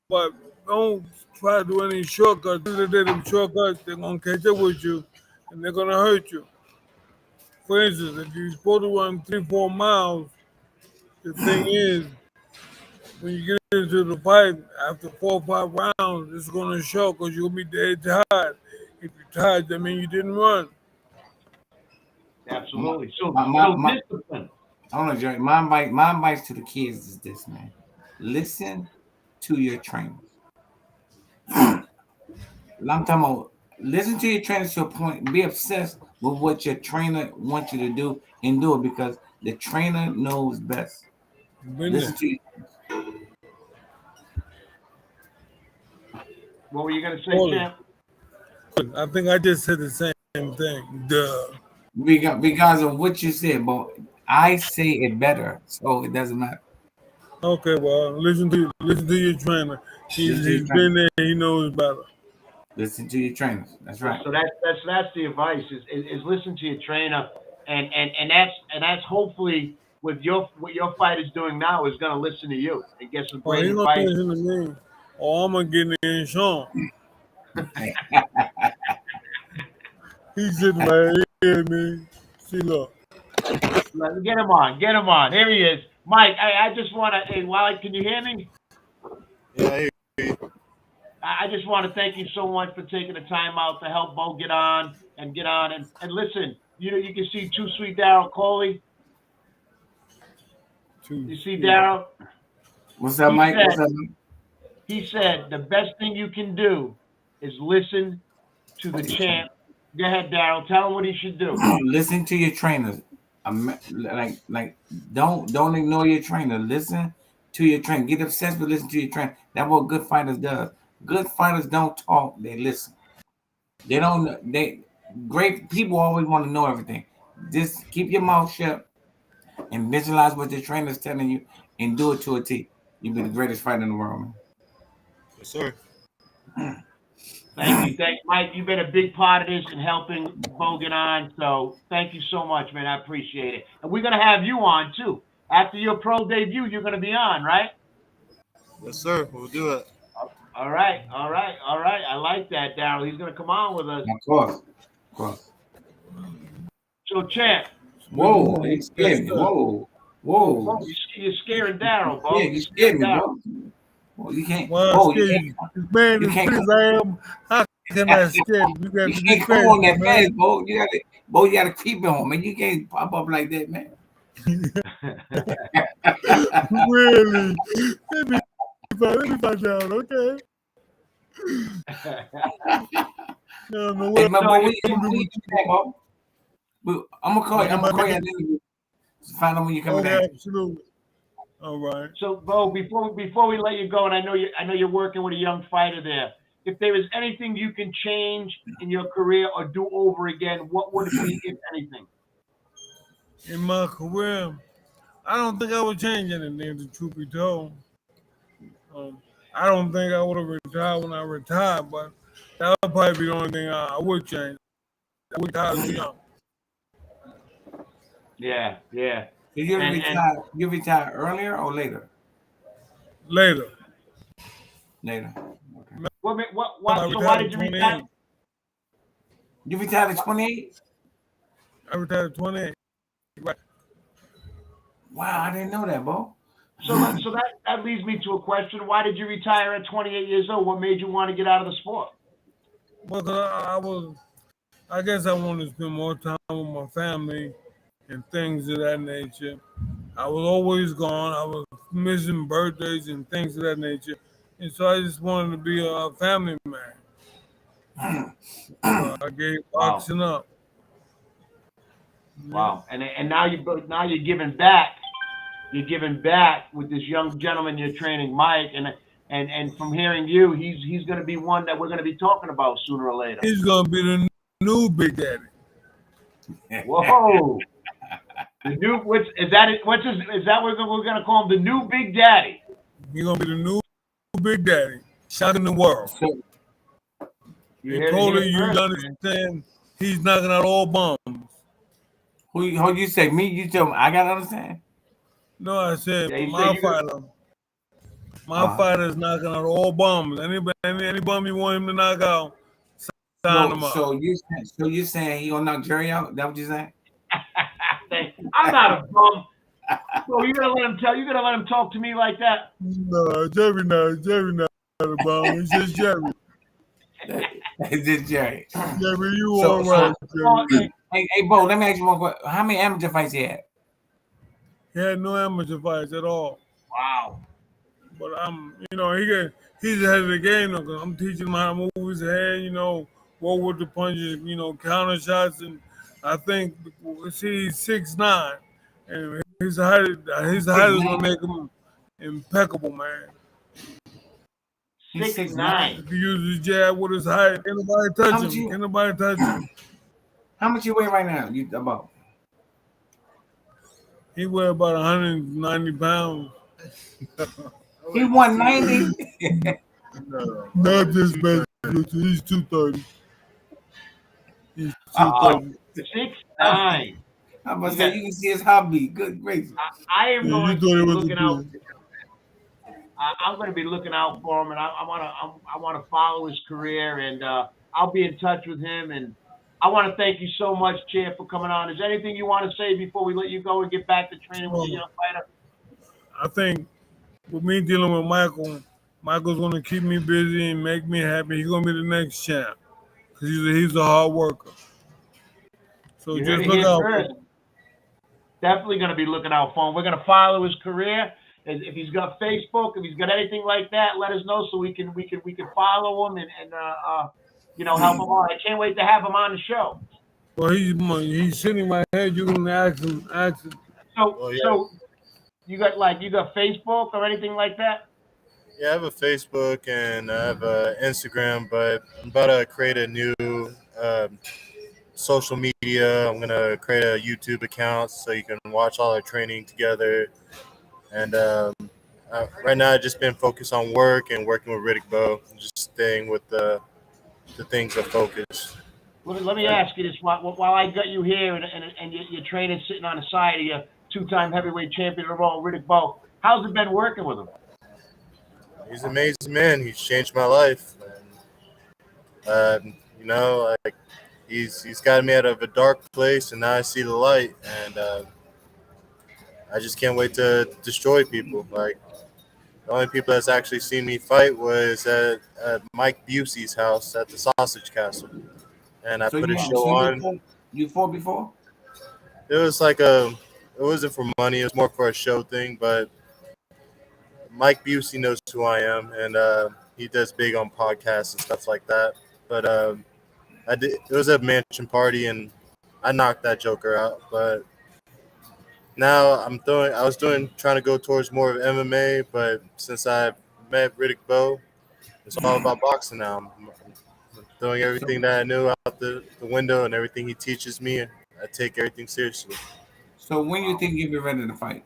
But don't try to do any shortcuts. If they do them shortcuts, they're going to catch up with you and they're going to hurt you. For instance, if you're supposed to run 3-4 miles, the thing is, when you get into the fight, after 4 or 5 rounds, it's going to show because you'll be dead tired. If you're tired, that means you didn't run. Absolutely. So discipline. I don't know, Jerry. My advice to the kids is this, man. Listen to your trainers. I'm talking about listen to your trainers to a point. Be obsessed with what your trainer wants you to do and do it because the trainer knows best. Listen to you. What were you going to say, Champ? I think I just said the same thing. Duh. Because of what you said, but I say it better, so it doesn't matter. Okay, well, listen to your trainer. He's been there. He knows better. Listen to your trainers. That's right. So that's the advice is listen to your trainer, and that's hopefully what your fighter's doing now is going to listen to you and get some great advice. He's going to listen to me, or I'm going to get in Sean. He's sitting right here, man. See, look. Get him on. Here he is. Mike, I just want to, hey, Wally, can you hear me? Yeah, I hear you. I just want to thank you so much for taking the time out to help Bo get on. And listen, you can see Too Sweet Daryl Coley. You see Daryl? What's up, Mike? What's up, Mike? He said the best thing you can do is listen to the champ. Go ahead, Daryl. Tell him what he should do. Listen to your trainers. Don't ignore your trainer. Listen to your trainer. Get obsessed with listening to your trainer. That's what good fighters does. Good fighters don't talk. They listen. They don't. Great people always want to know everything. Just keep your mouth shut and visualize what your trainer's telling you and do it to a T. You'll be the greatest fighter in the world, man. Yes, sir. Thank you, Mike. You've been a big part of this and helping Bowe get on. So thank you so much, man. I appreciate it. And we're gonna have you on too. After your pro debut, you're gonna be on, right? Yes, sir. We'll do it. All right. I like that, Daryl. He's gonna come on with us. Of course. So, champ. Whoa, you scared me. Whoa. You're scaring Daryl, Bowe. Yeah, you scared me, bro. Well, you can't. Well, you man, you is can't big as I am. How can I scare you? You can't come on that fast, Bowe. You gotta keep it on, man. You can't pop up like that, man. Really? Let me find out, okay? No, Hey, my boy, I'm gonna call you. I'm gonna call you. Find out when you coming back. Absolutely. All right. So, Bowe, before we let you go, and I know you're working with a young fighter there. If there is anything you can change in your career or do over again, what would it be, if anything? In my career, I don't think I would change anything, to truth be told. I don't think I would have retired when I retired, but that would probably be the only thing I would change. I would retire too young. Yeah. Did you retire earlier or later? Later. Okay. Why did you retire? You retired at 28? I retired at 28. Right. Wow, I didn't know that, Bowe. So that leads me to a question. Why did you retire at 28 years old? What made you want to get out of the sport? Well, I guess I wanted to spend more time with my family and things of that nature. I was always gone. I was missing birthdays and things of that nature. And so I just wanted to be a family man. I gave boxing up. Wow. And now you're giving back. You're giving back with this young gentleman you're training, Mike, and from hearing you, he's going to be one that we're going to be talking about sooner or later. He's going to be the new Big Daddy. Whoa! Is that what we're going to call him? The new Big Daddy. He's going to be the new Big Daddy, shocking the world. Totally, you understand? He's knocking out all bombs. Who you say? Me? You tell me. I gotta understand. No, I said my fighter's knocking out all bombs. Any bomb you want him to knock out, sign him up. So you saying he gonna knock Jerry out? That what you saying? I'm not a bum. So you're gonna let him talk to me like that? No, Jerry not a bum. It's just Jerry. It's just Jerry. Jerry, you all right, Jerry. Hey, Bowe, let me ask you one question. How many amateur fights he had? He had no amateur fights at all. Wow. But he's ahead of the game though, because I'm teaching him how to move his head, roll with the punches, counter shots, and I think he's 6'9", and his height is gonna make him impeccable, man. 6'9". If he uses his jab with his height, can't nobody touch him. How much you weigh right now? You about? He weighed about 190 pounds. He 190? Not this bad. He's 230. He's 230. 6'9". I'm about to say, you can see his hobby. Good gracious. I am going to be looking out. I'm going to be looking out for him, and I want to follow his career, and I'll be in touch with him. And I want to thank you so much, Chair, for coming on. Is there anything you want to say before we let you go and get back to training with the young fighter? I think with me dealing with Michael's going to keep me busy and make me happy. He's going to be the next champ because he's a hard worker. So just look out for him. Definitely going to be looking out for him. We're going to follow his career, if he's got Facebook, if he's got anything like that, let us know so we can follow him and help him out. I can't wait to have him on the show. Well, he's sitting right here. You can ask him. So you got Facebook or anything like that? Yeah, I have a Facebook and I have a Instagram, but I'm about to create a new social media. I'm gonna create a YouTube account so you can watch all our training together. And right now, I've just been focused on work and working with Riddick Bowe, just staying with the things of focus. Let me ask you this: while I got you here and your training sitting on the side of your two-time heavyweight champion of the world, Riddick Bowe, how's it been working with him? He's an amazing man. He's changed my life. And, he's gotten me out of a dark place, and now I see the light. And I just can't wait to destroy people. Like, the only people that's actually seen me fight was at Mike Busey's house at the Sausage Castle. And I put a show on. You fought before? It was like it wasn't for money. It was more for a show thing, but Mike Busey knows who I am, and he does big on podcasts and stuff like that. But it was a mansion party, and I knocked that joker out. But now I was trying to go towards more of MMA, but since I met Riddick Bowe, it's all about boxing now. I'm throwing everything that I knew out the window, and everything he teaches me, I take everything seriously. So when you think you'll be ready to fight?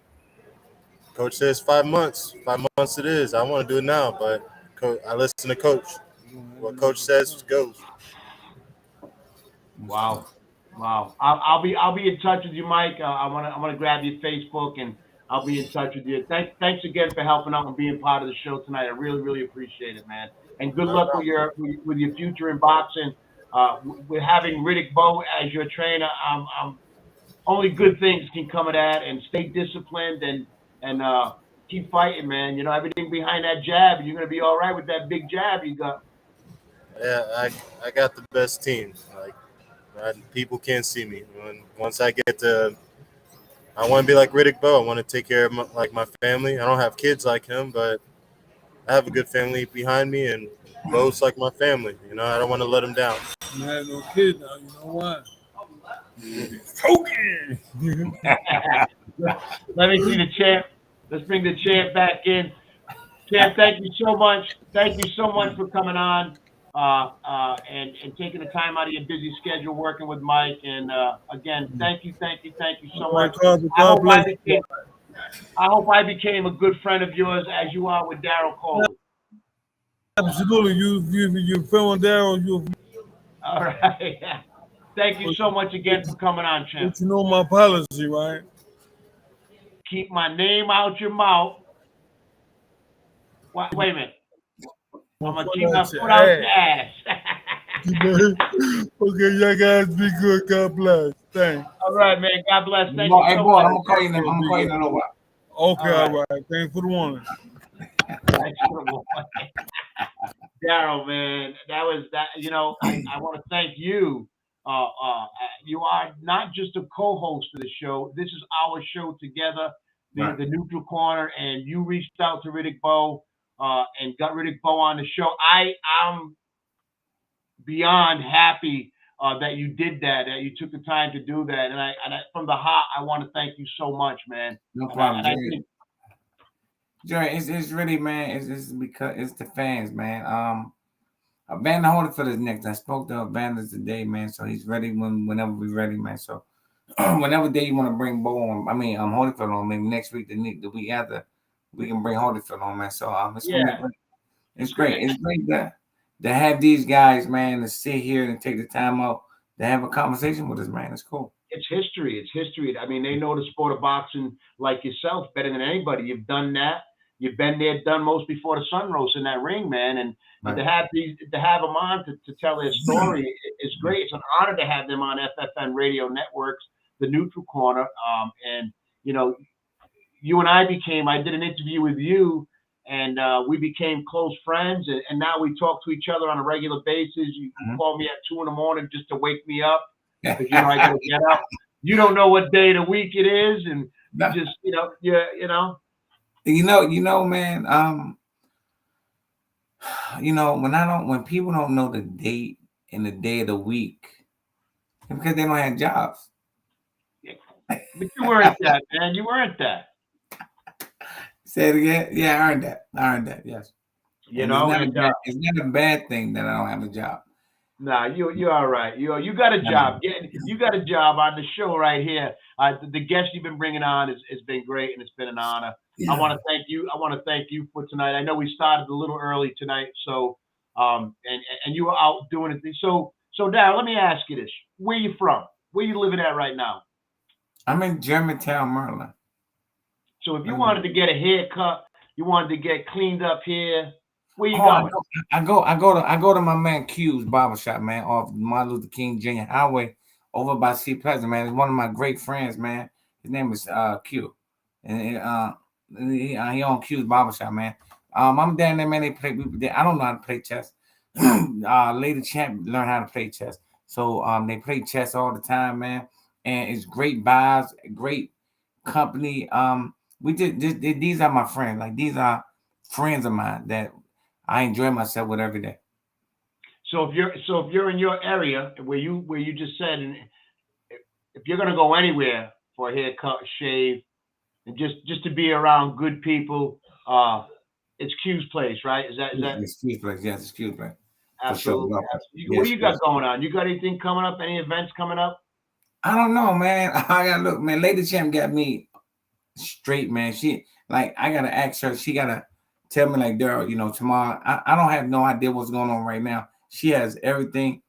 Coach says 5 months. 5 months it is. I want to do it now, but I listen to Coach. What Coach says goes. Wow. I'll be in touch with you, Mike. I'm gonna grab your Facebook and I'll be in touch with you. Thanks again for helping out and being part of the show tonight. I really, really appreciate it, man. And good luck with your future in boxing. With having Riddick Bowe as your trainer, only good things can come of that. And stay disciplined and keep fighting, man. Everything behind that jab, you're gonna be all right with that big jab you got. Yeah, I got the best team. People can't see me. Once I get to, I want to be like Riddick Bowe. I want to take care of my family. I don't have kids like him, but I have a good family behind me, and Bowe's like my family. I don't want to let him down. You have no kid now. You know why? Token. Let me see the champ. Let's bring the champ back in. Champ, thank you so much. Thank you so much for coming on and taking the time out of your busy schedule working with Mike. And again, thank you so much. I hope I became a good friend of yours as you are with Daryl Cole. Absolutely. You feeling Daryl? All right. Thank you so much again for coming on, champ. But you know my policy, right? Keep my name out your mouth. Wait a minute. I'm going to keep my foot out your ass. Okay, y'all guys be good. God bless. Thanks. All right, man. God bless. Thank you so much. I'm going to call you in a little while. Okay, all right. Thanks for the warning. Daryl, man, that was that. I want to thank you. You are not just a co-host of the show. This is our show together, the Neutral Corner, and you reached out to Riddick Bowe and got Riddick Bowe on the show. I'm beyond happy that you did that you took the time to do that. And I from the heart, I want to thank you so much, man. No problem, Jerry. It's really, man, it's because it's the fans, man. Evander Holyfield is next. I spoke to Evander today, man, so he's ready whenever we're ready, man. So whenever day you want to bring Bowe on, Holyfield on, maybe next week, the week after, we can bring Holyfield on, man. So it's gonna be great. It's great. It's great to have these guys, man, to sit here and take the time out to have a conversation with us, man. It's cool. It's history. I mean, they know the sport of boxing like yourself better than anybody. You've done that. You've been there, done most before the sun rose in that ring, man. And to have them on to tell their story is great. It's an honor to have them on FFN Radio Networks, the Neutral Corner. And you and I did an interview with you, and we became close friends. And now we talk to each other on a regular basis. You call me at 2 a.m. just to wake me up because I got to get up. You don't know what day of the week it is, and you just Man. When people don't know the date and the day of the week, because they don't have jobs. But you weren't that, man. You weren't that. Say it again. Yeah, I earned that. Yes. You know, it's not a bad thing that I don't have a job. Nah, you're all right. You got a job. You got a job on the show right here. The guest you've been bringing on has been great, and it's been an honor. Yeah. I want to thank you for tonight. I know we started a little early tonight, so and you were out doing it. So Darryl, let me ask you this: where you from? Where you living at right now? I'm in Germantown, Maryland. So if you wanted to get a haircut, you wanted to get cleaned up here, where you going? I go to my man Q's barbershop, man, off Martin Luther King Jr. Highway over by C Pleasant, man. He's one of my great friends, man. His name is Q. And he on Q's barbershop, man. I'm down there, man. I don't know how to play chess. Lady Champ learned how to play chess. So they play chess all the time, man. And it's great vibes, great company. These are my friends. Like, these are friends of mine that I enjoy myself with every day. So if you're in your area where you just said, and if you're gonna go anywhere for a haircut, shave, and just to be around good people, it's Q's place, right? Is that? It's Q's place. Yes, it's Q's place. Absolutely. Sure. What do you got going on? You got anything coming up? Any events coming up? I don't know, man. I gotta look, man. Lady Champ got me straight, man. I gotta ask her. She gotta tell me, like, Darryl, tomorrow. I don't have no idea what's going on right now. She has everything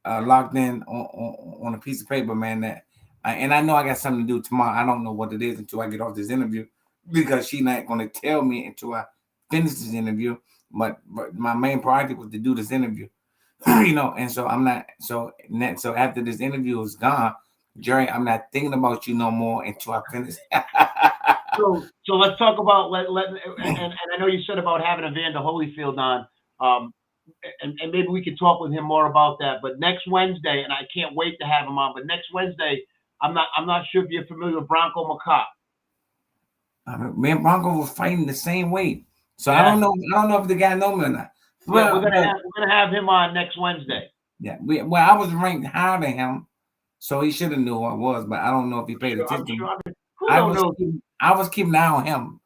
locked in on a piece of paper, man. And I know I got something to do tomorrow. I don't know what it is until I get off this interview, because she's not going to tell me until I finish this interview. But my main priority was to do this interview, And so I'm not. So after this interview is gone, Jerry, I'm not thinking about you no more until I finish. So let's talk about and I know you said about having Evander Holyfield on, and maybe we could talk with him more about that. But next Wednesday, and I can't wait to have him on. But next Wednesday, I'm not sure if you're familiar with Bronco McCop. Me and Bronco were fighting the same weight, so yeah. I don't know if the guy know me or not. Well, we're gonna have him on next Wednesday. Yeah, I was ranked higher than him, so he should have knew who I was. But I don't know if he paid attention. I was keeping an eye on him.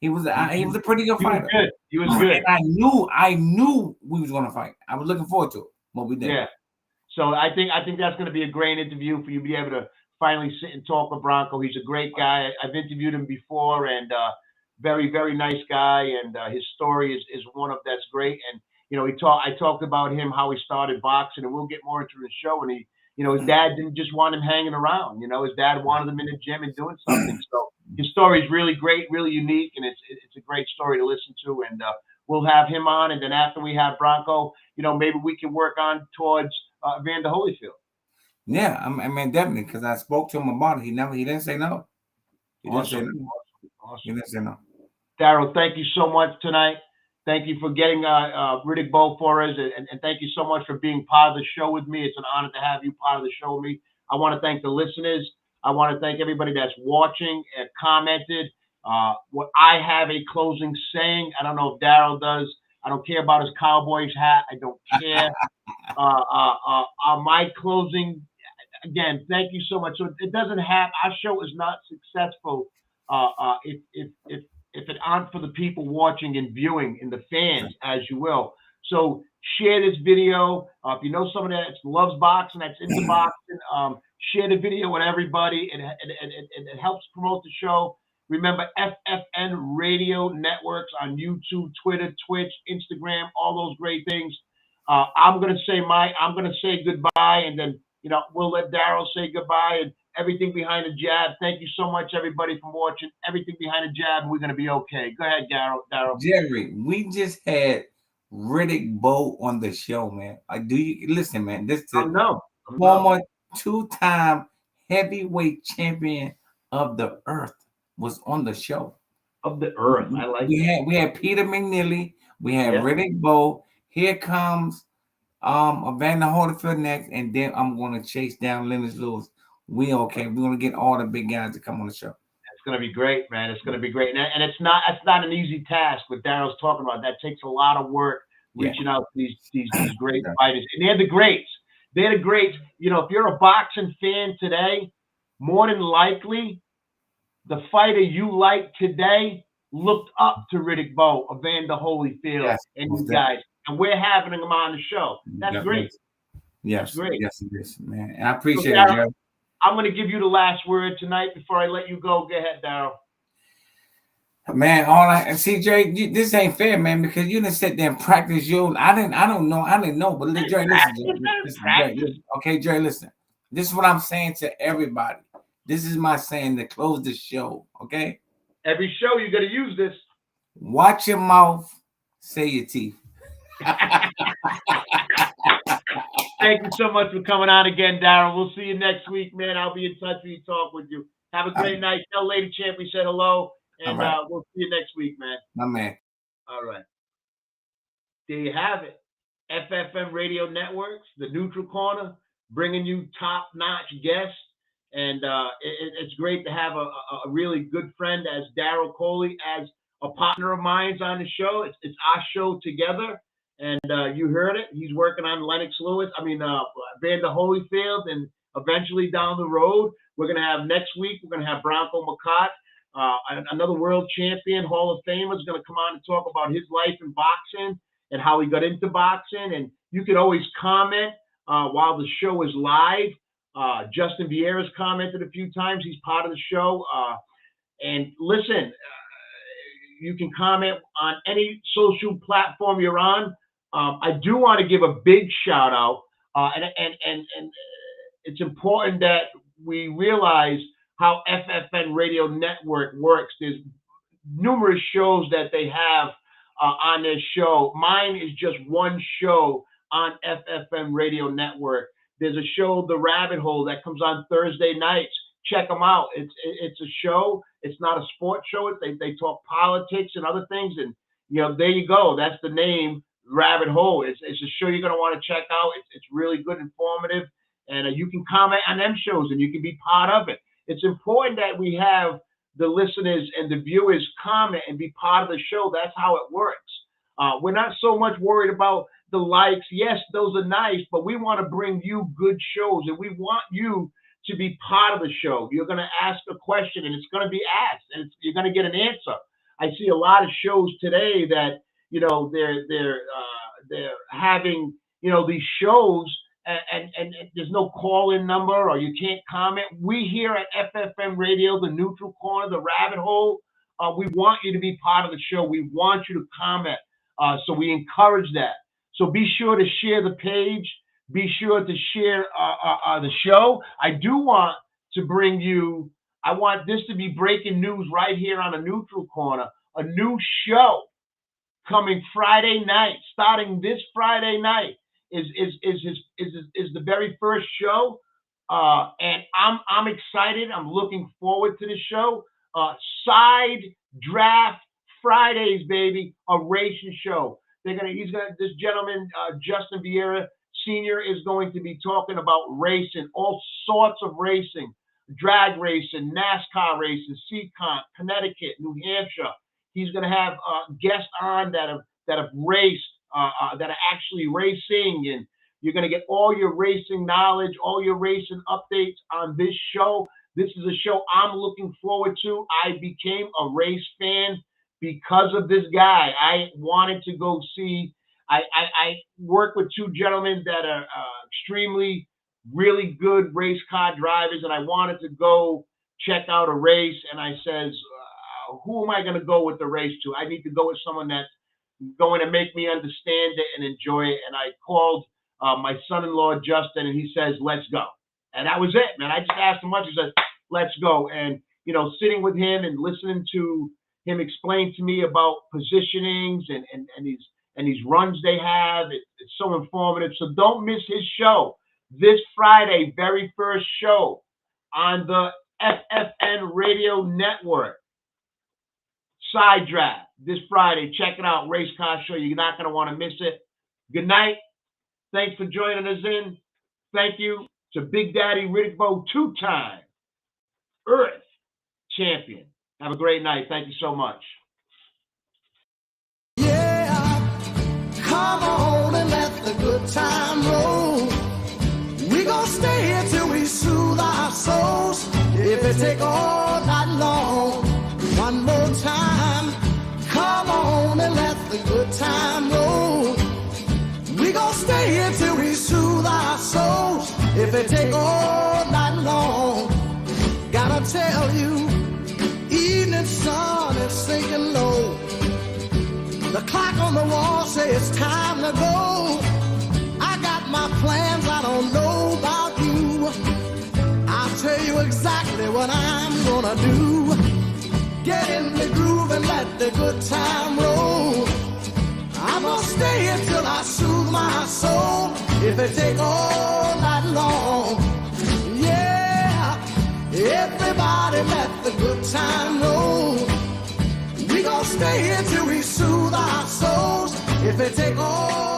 He was a pretty good fighter. He was good. And I knew we was gonna fight. I was looking forward to it, but we didn't. Yeah. So I think that's gonna be a great interview for you to be able to finally sit and talk with Bronco. He's a great guy. I've interviewed him before, and very, very nice guy. And his story is one of that's great. And I talked about him, how he started boxing, and we'll get more into the show. And his dad didn't just want him hanging around. His dad wanted him in the gym and doing something. So his story is really great, really unique, and it's a great story to listen to. And we'll have him on, and then after we have Bronco, maybe we can work on towards Evander Holyfield. Yeah, I mean, definitely, because I spoke to him about it. He didn't say no. Awesome. He didn't say no. Darryl, thank you so much tonight. Thank you for getting Riddick Bowe for us, and thank you so much for being part of the show with me. It's an honor to have you part of the show with me. I want to thank the listeners. I want to thank everybody that's watching and commented. What I have a closing saying. I don't know if Darryl does. I don't care about his Cowboys hat. I don't care. My closing, again, thank you so much. So it doesn't have, our show is not successful if it aren't for the people watching and viewing and the fans, as you will. So share this video. If you know someone that loves boxing, that's into boxing, share the video with everybody. It helps promote the show. Remember, FFN Radio Networks on YouTube, Twitter, Twitch, Instagram, all those great things. I'm gonna say goodbye, and then we'll let Darryl say goodbye, and everything behind the jab. Thank you so much, everybody, for watching. Everything behind the jab, and we're gonna be okay. Go ahead, Darryl. Jerry, we just had Riddick Bowe on the show, man. Do you listen, man? This is former 2-time heavyweight champion of the earth was on the show. Of the earth, I like. We had Peter McNeely. We had Riddick Bowe. Here comes Evander Holyfield next, and then I'm going to chase down Lennox Lewis. We okay. We're going to get all the big guys to come on the show. That's gonna be great, man. It's gonna be great, and it's not an easy task. What Daryl's talking about, that takes a lot of work. Reaching out to these great fighters, and they're the greats. They're the greats. You know, if you're a boxing fan today, more than likely, the fighter you like today looked up to Riddick Bowe, Evander Holyfield, and these guys, and we're having them on the show. That's great. Yes, great. Yes, it is, man. And I appreciate it, Gerald. I'm going to give you the last word tonight before I let you go. Go ahead, Daryl. Man, all I see, Jerry, this ain't fair, man, because you didn't sit there and practice your. I didn't know. But Jerry, listen, okay, Jerry, listen. This is what I'm saying to everybody. This is my saying to close the show. Okay. Every show you got to use this. Watch your mouth, say your teeth. Thank you so much for coming on again, Daryl. We'll see you next week, man. I'll be in touch with you, talk with you. Have a great night. Tell Lady Champ we said hello, and we'll see you next week, man. My man. All right. There you have it. FFM Radio Networks, the Neutral Corner, bringing you top-notch guests. And it's great to have a really good friend as Daryl Coley, as a partner of mine on the show. It's our show together. And you heard it. He's working on Evander Holyfield, and eventually down the road, we're going to have next week, we're going to have Bronco McCott, another world champion, Hall of Famer, is going to come on and talk about his life in boxing and how he got into boxing. And you can always comment while the show is live. Justin Vieira's commented a few times. He's part of the show. And listen, you can comment on any social platform you're on. I do want to give a big shout out, and it's important that we realize how FFN Radio Network works. There's numerous shows that they have on their show. Mine is just one show on FFN Radio Network. There's a show, The Rabbit Hole, that comes on Thursday nights. Check them out. It's a show. It's not a sports show. They talk politics and other things, and there you go. That's the name. Rabbit Hole. It's a show you're going to want to check out. It's really good, informative, and you can comment on them shows and you can be part of it. It's important that we have the listeners and the viewers comment and be part of the show. That's how it works. We're not so much worried about the likes. Yes, those are nice, but we want to bring you good shows, and we want you to be part of the show. You're going to ask a question and it's going to be asked, and you're going to get an answer. I see a lot of shows today that they're having these shows and there's no call-in number, or you can't comment. We here at FFM Radio, the Neutral Corner, the Rabbit Hole, we want you to be part of the show. We want you to comment, so we encourage that. So be sure to share the page. Be sure to share the show. I do want to bring you. I want this to be breaking news right here on the Neutral Corner. A new show coming Friday night, starting this Friday night, is the very first show, and I'm excited. I'm looking forward to the show. Side Draft Fridays, baby, a racing show. This gentleman, Justin Vieira Sr., is going to be talking about racing, all sorts of racing, drag racing, NASCAR racing, Seacon, Connecticut, New Hampshire. He's going to have guests on that have raced, that are actually racing, and you're going to get all your racing knowledge, all your racing updates on this show. This is a show I'm looking forward to. I became a race fan because of this guy. I wanted to go see. I work with two gentlemen that are extremely, really good race car drivers, and I wanted to go check out a race, and I says, who am I going to go with the race to? I need to go with someone that's going to make me understand it and enjoy it. And I called my son-in-law, Justin, and he says, let's go. And that was it, man. I just asked him once. He said, let's go. And, sitting with him and listening to him explain to me about positionings and these runs they have, it's so informative. So don't miss his show this Friday, very first show on the FFN Radio Network. Side Draft this Friday. Check it out. Race car show. You're not going to want to miss it. Good night. Thanks for joining us in. Thank you to Big Daddy Riddick Bowe, two-time Earth champion. Have a great night. Thank you so much. Come on and let the good time roll. We gon' stay here till we soothe our souls. If it take all night long, one more time. Come on and let the good time roll. We gon' stay here till we soothe our souls. If it take all night long, gotta tell you, evening sun is sinking low. The clock on the wall says it's time to go. I got my plans, I don't know about you. I'll tell you exactly what I'm gonna do. Get in the groove and let the good time roll. I'm gonna stay here till I soothe my soul. If it take all night long, yeah. Everybody let the good time roll. We gon' stay here till we soothe our souls. If it take all